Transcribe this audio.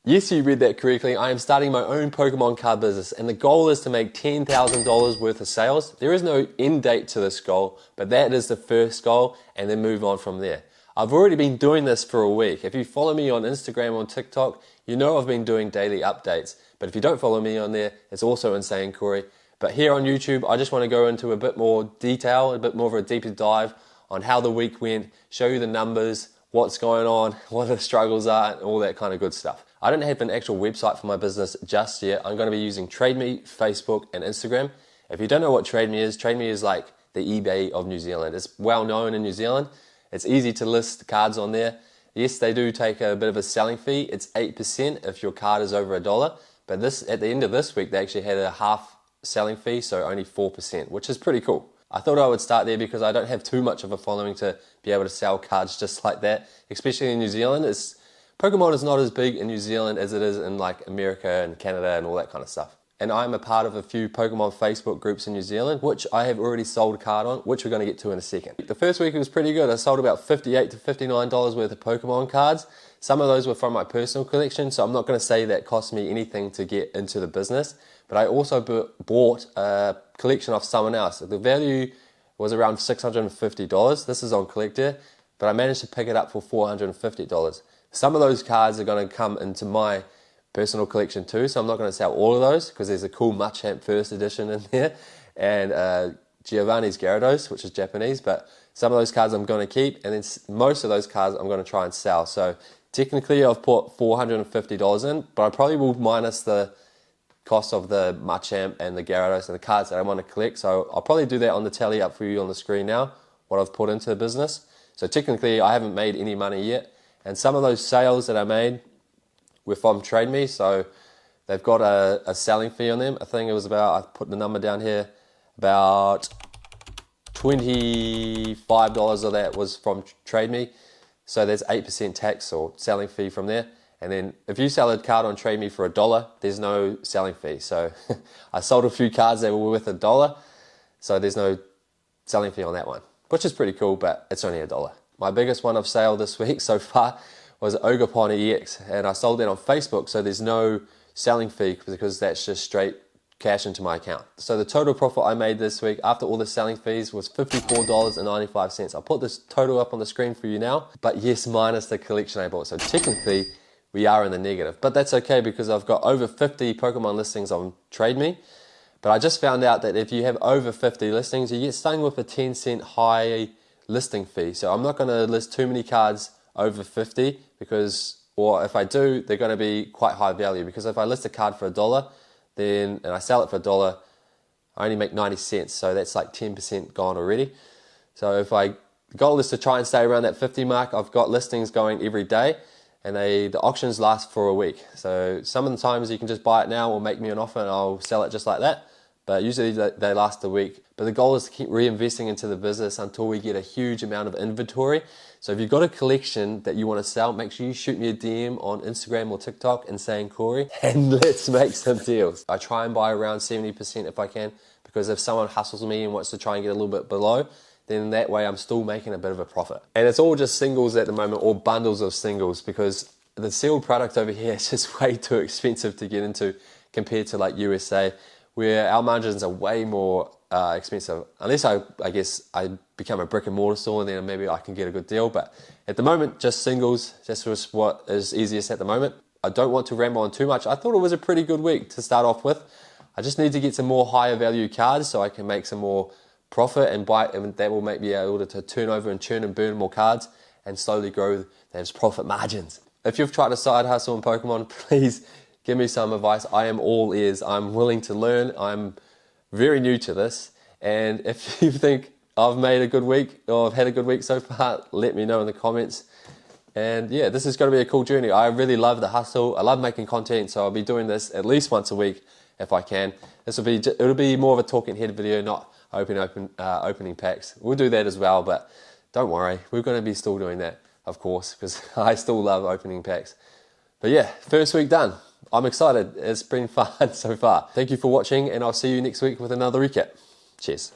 Yes, you read that correctly. I am starting my own Pokemon card business, and the goal is to make $10,000 worth of sales. There is no end date to this goal, but that is the first goal, and then move on from there. I've already been doing this for a week. If you follow me on Instagram or TikTok, you know I've been doing daily updates. But if you don't follow me on there, it's also Insane Corey. But here on YouTube, I just want to go into a bit more detail, a bit more of a deeper dive on how the week went, show you the numbers, what's going on, what the struggles are, and all that kind of good stuff. I don't have an actual website for my business just yet. I'm going to be using TradeMe, Facebook, and Instagram. If you don't know what TradeMe is like the eBay of New Zealand. It's well known in New Zealand. It's easy to list cards on there. Yes, they do take a bit of a selling fee. It's 8% if your card is over $1. But at the end of this week, they actually had a half selling fee, so only 4%, which is pretty cool. I thought I would start there because I don't have too much of a following to be able to sell cards just like that, especially in New Zealand. Pokemon is not as big in New Zealand as it is in like America and Canada and all that kind of stuff. And I'm a part of a few Pokemon Facebook groups in New Zealand, which I have already sold a card on, which we're going to get to in a second. The first week was pretty good. I sold about $58 to $59 worth of Pokemon cards. Some of those were from my personal collection, so I'm not going to say that cost me anything to get into the business. But I also bought a collection off someone else. The value was around $650. This is on Collector, but I managed to pick it up for $450. Some of those cards are going to come into my personal collection too, so I'm not going to sell all of those because there's a cool Machamp first edition in there and Giovanni's Gyarados, which is Japanese, but some of those cards I'm going to keep, and then most of those cards I'm going to try and sell. So technically I've put $450 in, but I probably will minus the cost of the Machamp and the Gyarados and the cards that I want to collect. So I'll probably do that on the tally up for you on the screen now, what I've put into the business. So technically I haven't made any money yet. And some of those sales that I made were from TradeMe, so they've got a selling fee on them. I think it was about, I put the number down here, about $25 of that was from TradeMe. So there's 8% tax or selling fee from there. And then if you sell a card on TradeMe for $1, there's no selling fee. So I sold a few cards that were worth $1, so there's no selling fee on that one, which is pretty cool, but it's only $1. My biggest one of sale this week so far was Ogapon EX, and I sold that on Facebook, so there's no selling fee because that's just straight cash into my account. So the total profit I made this week after all the selling fees was $54.95. I'll put this total up on the screen for you now, but yes, minus the collection I bought. So technically we are in the negative, but that's okay because I've got over 50 Pokemon listings on TradeMe. But I just found out that if you have over 50 listings, you get stung with a 10-cent high listing fee. So I'm not going to list too many cards over 50 because, or if I do, they're going to be quite high value, because if I list a card for $1 and I sell it for $1, I only make 90 cents, so that's like 10% gone already. So the goal is to try and stay around that 50 mark. I've got listings going every day, and the auctions last for a week. So some of the times you can just buy it now or make me an offer and I'll sell it just like that. But usually they last a week. But the goal is to keep reinvesting into the business until we get a huge amount of inventory. So if you've got a collection that you want to sell, make sure you shoot me a DM on Instagram or TikTok Insane Corey, and let's make some deals. I try and buy around 70% if I can, because if someone hustles me and wants to try and get a little bit below, then that way I'm still making a bit of a profit. And it's all just singles at the moment, or bundles of singles, because the sealed product over here is just way too expensive to get into compared to like USA, where our margins are way more expensive, unless I guess I become a brick and mortar store and then maybe I can get a good deal. But at the moment, just singles, just what is easiest at the moment. I don't want to ramble on too much. I thought it was a pretty good week to start off with. I just need to get some more higher value cards so I can make some more profit and that will make me able to turn over and churn and burn more cards and slowly grow those profit margins. If you've tried a side hustle in Pokemon, please give me some advice. I am all ears. I'm willing to learn. I'm very new to this. And if you think I've made a good week or I've had a good week so far, let me know in the comments. And yeah, this is going to be a cool journey. I really love the hustle. I love making content, so I'll be doing this at least once a week if I can. It'll be more of a talking head video, not opening packs. We'll do that as well, but don't worry, we're going to be still doing that, of course, because I still love opening packs. But yeah, first week done. I'm excited. It's been fun so far. Thank you for watching, and I'll see you next week with another recap. Cheers.